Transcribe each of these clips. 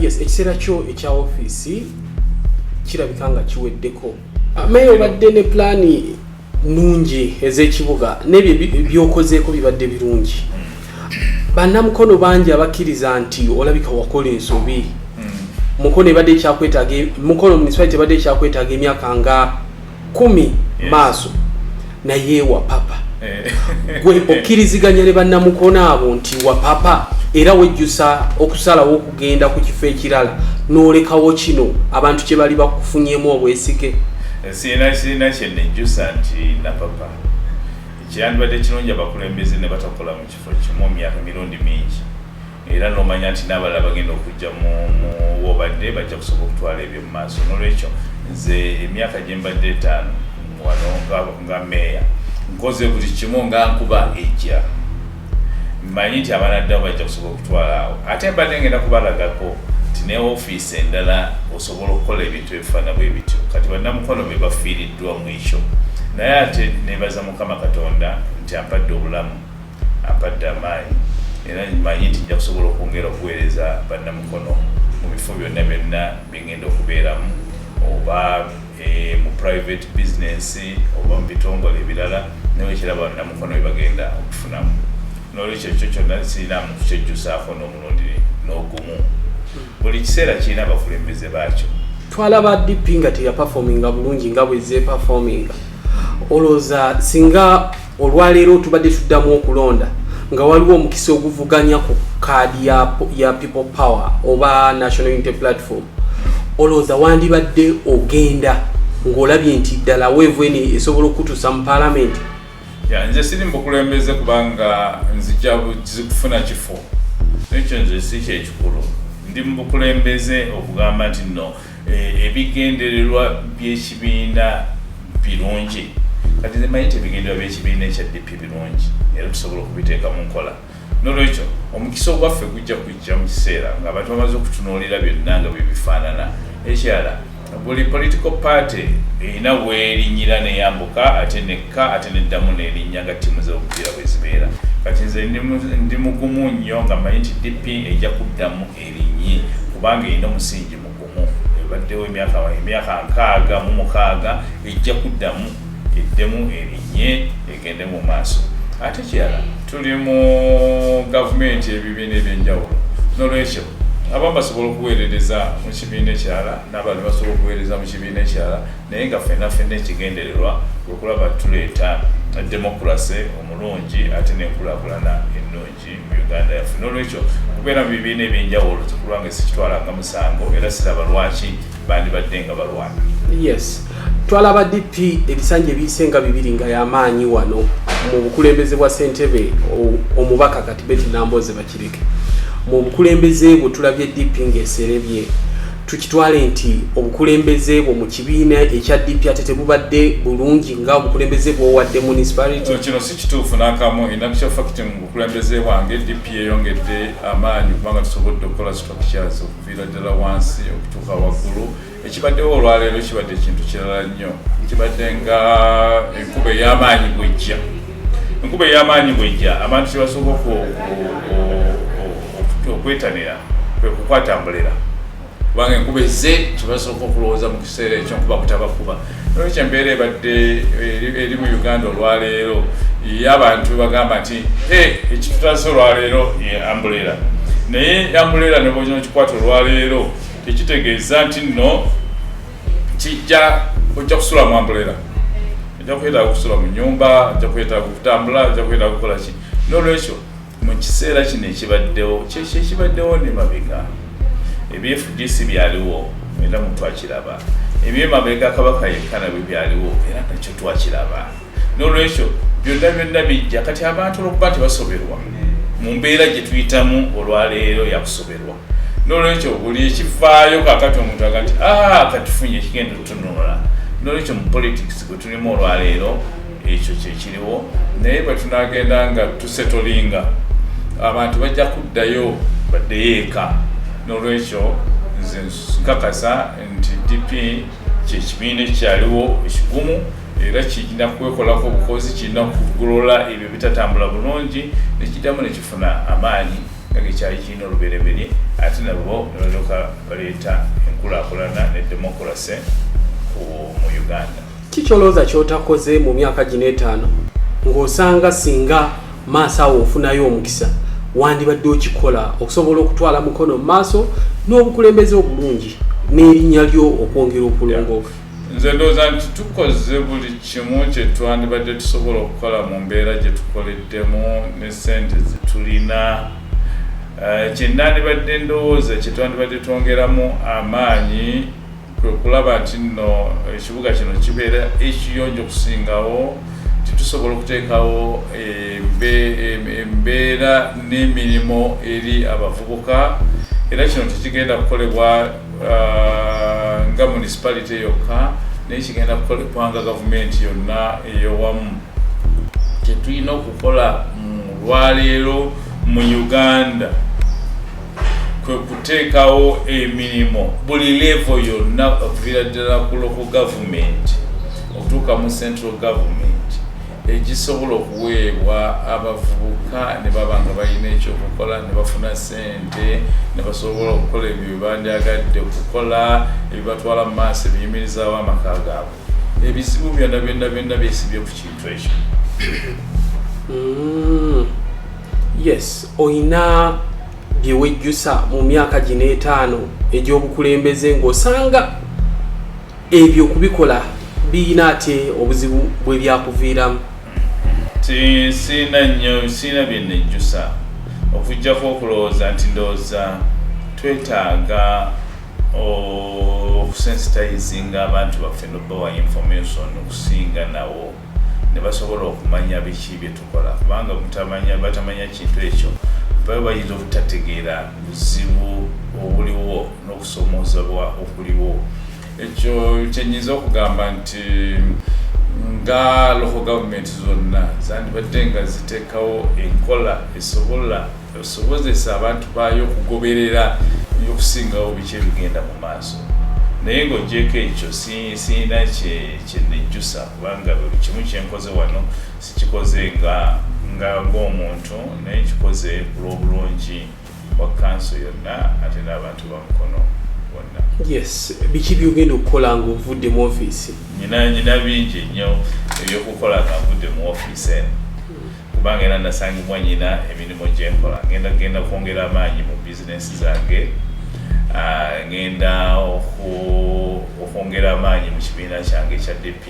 yes ekiseera kyo ekya office kirabika nga kiweddeko. Meyo badde ne plani nungi ez'ekibuga n'ebyo byokozeeko bibadde birungi. Bannamukono bangi abakkiriza nti olabika wakola ensobi. Mukono ebadde ekyakwetaaga mukono municipality ebadde ekyakwetaaga emyaka nga 10 maaso naye wa papa. Gwe okkiriziganya ne bannamukono abo nti wa papa era wejjusa okusalawo okugenda ku kifo ekirala n'olekawo kino abantu kye bali bakufunyemu obwesige. Sina kyenejjusa nti na papa kyandibadde kirungi abakulembeze ne batakola mu kifo kimu myaka mirundi mingi era n'omanya nti n'abalala bagenda okujja mu wobadde bajja kusobola okutwala ebyo mu maaso. N'olwekyo nze emyaka gye mbadde 5 wano nga meeya nkoze buli kimu nga nkuba ejja mmanyi nti abanaddawo bajja kusobola okutwala awo ate mbadde ngenda kubalagako nti ne ofiisi endala osobola okukola ebintu ebifaana bwe bityo kati bannamukono be bafiiriddwa mu ekyo naye ate nebaza Mukama Katonda nti ampadde obulamu ampadde amaanyi era mmanyi nti nja kusobola okwongera okuweereza bannamukono mu bifo byonna byonna bingenda okubeeramu oba mu private business oba mu bitongole ebirala newekiraba bannamukono bye bagenda okufunamu. N'olwekyo ekyo kyonna sirinamu kukyejjusaako n'omulundi n'ogumu. Buli kiseera kirina abakulembeze baakyo. Twalaba DP nga teyaperforminga bulungi nga bwezze performinga. Olowooza singa olwaleero tubadde tuddamu okulonda nga waliwo omukisa oguvuganya ku kaadi ya People Power oba National Unity Platform, olowooza wandibadde ogenda ng'olabye nti ddala weevweni esobola okutuusa mu Parliament? Nze siri mbukulembeze kubanga nzija kufuna kifo ekyo nze si kyekikulu. Ndi mubukulembeze okugamba nti no ebigendererwa by'ekibiina birungi kati nze manyi ebigendererwa by'ekibiina ekya DP birungi era tusobola okubiteeka mu nkola. N'olwekyo omukisa ogwaffe gujja kujja mu kiseera ng'abantu bamaze okutunuulira byonna nga bwe bifaanana. Ekirala buli political party erina weerinyira neyambuka ate nekka ate neddamu neerinnya nga ttiimu z'omupiira bwe zibeera. Kati nze ndi mugumu nnyo nga mmanyi nti DP ejja kuddamu erinnye kubanga erina omusingi mugumu ebaddewo emyaka 66 ejja kuddamu eddemu erinnye egende mu maaso. Ate kirala tuli mu gavumenti ebibiina ebyenjawulo. N'olwekyo abamu basobola okuweerereza mu kibiina ekirala n'abalala basobola okuweereza mu kibiina ekirala naye nga ffenna ekigendererwa okulaba tuleeta demokrasi omulungi ate n'enkulaakulana ennungi mu Uganda yaffe. N'olwekyo okubeera mu bibiina ebyenjawulo tekulwange sikitwalanga musango era siraba lwaki bandibadde nga balwana. Yes, twalaba DP ebisanja ebiyisenga 2 nga y'amaanyi wano mu bukulembeze bwa Ssentebe omubaka kati Betty Nambooze Bakireke. Mu bukulembeze bwe tulabye DP ng'eserebye tukitwale nti obukulembeze bwo mu kibiina ekya DP ate tebubadde bulungi nga obukulembeze bw'owadde municipality. Kino si kituufu n'akamu. In actual fact mu bukulembeze bwange DP eyongedde amaanyi kubanga tusobodde okukola structures okuviira ddala wansi okutuuka waggulu. Ekibaddewo olwaleero kibadde ekintu kirala nnyo. Kibadde nga enkuba ey'amaanyi bw'ejja. Enkuba ey'amaanyi bw'ejja abantu tebasobola okwetanira kwe kukwatambulira kubanga enkuba ezze kibasooka okulowooza mu kiseera ekyo nkuba kutabakuba. N'olwekyo embeera ebadde eri mu Uganda olwaleero y'abantu bagamba nti ekitutaase olwaleero ye ambulera naye ambulera ne bw'ojja okikwata olwaleero tekitegeeza nti nno ojja kusula mu ambulera, ojja kwetaaga kusula mu nnyumba, ojja kwetaaga kutambula, ojja kwetaaga kukola ki. N'olwekyo mu kiseera kino ekibaddewo ne mabega ebyefugisi byaliwo era mu twakiraba ebyemabega Kabaka yekka nabyo byaliwo era nakyo twakiraba. N'olwekyo byonna bijja kati abantu olwokuba nti basoberwa mu mbeera gye tuyitamu olwaleero yakusoberwa. N'olwekyo buli ekivaayo kakati omuntu aga nti katufunye ekigenda tutunula. N'olwekyo mu politics gwe tulimu olwaleero ekyo kyekiriwo naye bwe tunaagenda nga tusetolinga abantu bajja kuddayo baddeyo eka. N'olwekyo nze nkakasa nti DP kyekibiina ekyaliwo ekigumu era kirina kwekolako obukozi, kirina kugolola ebyo bitatambula bulungi nekiddamu nekifuna amaanyi nga gekyali kirina olubereberye ate nabo nebalyoka baleeta enkulaakulana ne demokrasi mu Uganda. Kikyolooza kyotakoze mu myaka gino 5 ng'osanga singa maaso awo ofunayo omukisa wandibadde okikola okusobola okutwala mukono mu maaso n'obukulembeze obulungi n'erinnya lyo okwongera okulongooka? Nze ndowooza nti tukoze buli kimu kye twandibadde tusobola okukola mu mbeera gye tukoleddemu ne ssente zetulina. Kye nandibadde ndowooza kye twandibadde twongeramu amaanyi kwe kulaba nti nno ekibuga kino kibeera ekiyonjo okusingawo, titusobola okuteekawo embeera n'emirimu eri abavubuka, era kino tekigenda kukolebwa nga municipality yokka naye kigenda kukolebwa nga gavumenti yonna ey'owamu. Kyetulina okukola mu lwaleero mu Uganda kwe kuteekawo emirimu buli level yonna okuviira ddala ku local government okutuuka mu central government egisobola okuweebwa abavubuka ne baba nga balina ekyokukola ne bafuna ssente ne basobola okukola ebyo byebandyagadde okukola ebibatwala mu maaso ebiyimirizaawo amaka gaabwe. Ebizibu byonna byesibye ku kintu ekyo. Yes, oyina byewejjusa mu myaka gino 5 egy'obukulembeze ng'osanga ebyo kubikola birina ate obuzibu bwe byakuviiramu? Sina byenejjusa okujjako okulowooza nti ndowooza twetaaga okusensitizinga abantu baffe n'obawa information okusinga nawo ne basobola okumanya biki bye tukola, kubanga batamanya kintu ekyo baba bayinza obutategeera buzibu obuliwo n'okusomoozebwa okuliwo. Ekyo kyenyinza okugamba nti nga local government zonna zandibadde nga ziteekawo enkola esobozesa abantu baayo okugoberera okusingawo biki ebigenda mu maaso. Naye ng'ogyeko ekyo siina kyenejjusa, kubanga buli kimu kyenkoze wano sikikoze ng'omuntu naye kikoze ku lw'obulungi bwa kanso yonna ate n'abantu bamukono bonna. Yes, biki byogenda okukola ng'ovudde mu ofiisi? Nyina bingi nnyo ebyokukola nga nvudde mu ofiisi eno, kubanga era nasangibwa nyina emirimu gyenkola. Ngenda kwongera amaanyi mu bizinesi zange, ngenda okwongera amaanyi mu kibiina kyange ekya DP,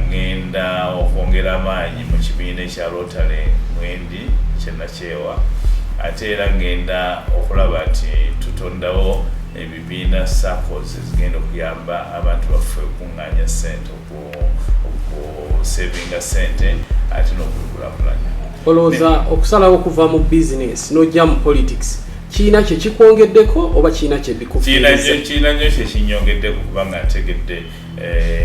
ngenda okwongera amaanyi mu kibiina ekya Rotary Mwendi kyenakyewa, ate era ngenda okulaba nti tutondawo ebibiina SACCOs ezigenda okuyamba abantu baffe okuŋŋaanya ssente, okusevinga ssente ate n'okukulaakulanya. Olowooza okusalawo okuva mu bizinesi n'ojja mu politics kiina kye kikwongeddeko oba kiina kye bikufiiriza? Kiina nnyo kye kinnyongeddeko kubanga ntegedde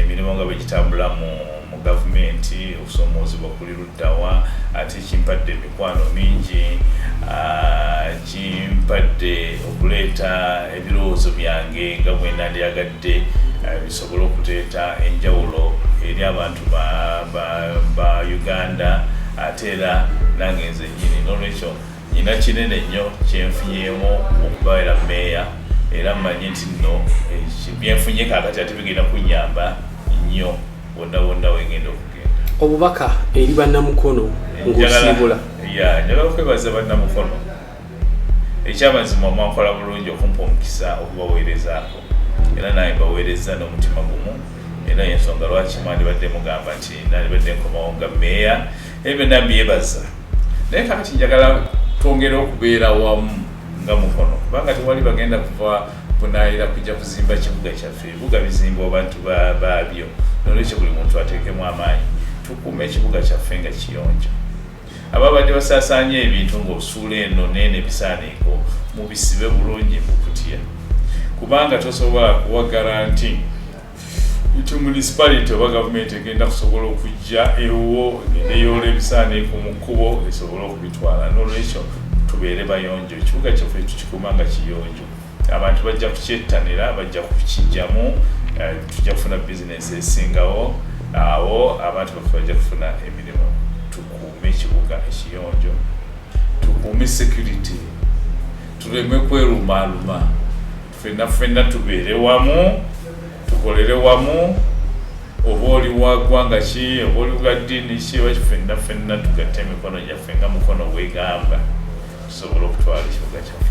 emirimu nga bwe gitambula mu gavumenti, okusomoozebwa kuli luddawa, ate kimpadde emikwano mingi, kimpadde okuleeta ebirowoozo byange nga bwe nandyagadde bisobole okuteeta enjawulo eri abantu ba Uganda, ate era nange nze nnyini. N'olwekyo nyina kinene nnyo kyenfunyeemu okubeera meeya, era mmanyi nti nno byenfunye kaakati ate bigenda kunnyamba nnyo wonna wegenda okugenda. Obubaka eri bannamukono ng'osiibula? Njagala okwebaza bannamukono. Ekyamazima mwakola bulungi okumpa omukisa okubaweerezaako, era naye mbaweereza n'omutima gumu, era y'ensonga lwaki mwandibadde mugamba nti nandibadde nkomawo nga meeya, ebyo nambyebaza. Naye kakati njagala twongere okubeera wamu nga mukono, kubanga tewali bagenda kuva bunaayira kujja kuzimba kibuga kyaffe. Ebibuga bizimbwa abantu baabyo, n'olwekyo buli muntu ateekemu amaanyi tukuume ekibuga kyaffe nga kiyonjo. Ababadde basaasaanya ebintu ng'obusuula eno n'eno ebisaaniiko mubisibe bulungi bukutya, kubanga tosobola kuwagala nti municipality oba gavumenti egenda kusobola okujja ewo egenda eyoola ebisaaniiko mu kkubo esobole okubitwala. N'olwekyo tubeere bayonjo, ekibuga kyaffe tukikuuma nga kiyonjo. Abantu bajja kukyettanira, bajja kukijjamu, tujja kufuna bizinesi esingawo, awo abantu baffe bajja kufuna emirimu. Tukuume ekibuga ekiyonjo, tukuume security tuleme kwerumaaluma ffenna tubeere wamu tukolere wamu oba oli wa ggwanga ki oba oli wa ddiini ki oba ffenna tugatte emikono gyaffe nga mukono gwegamba tusobole okutwala ekibuga kyaffe